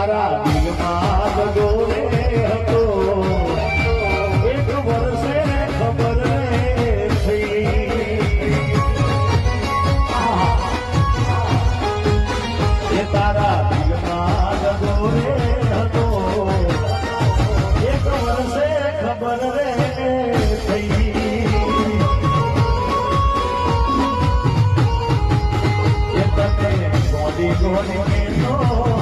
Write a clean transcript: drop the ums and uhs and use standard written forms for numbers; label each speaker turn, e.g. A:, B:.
A: તારા દિલમાં લગો રે હતો એક વર્ષે ખબર રે થઈ એ તારા દિલમાં લગો રે હતો એક વર્ષે ખબર રે થઈ એ તને ગોડી ગોડી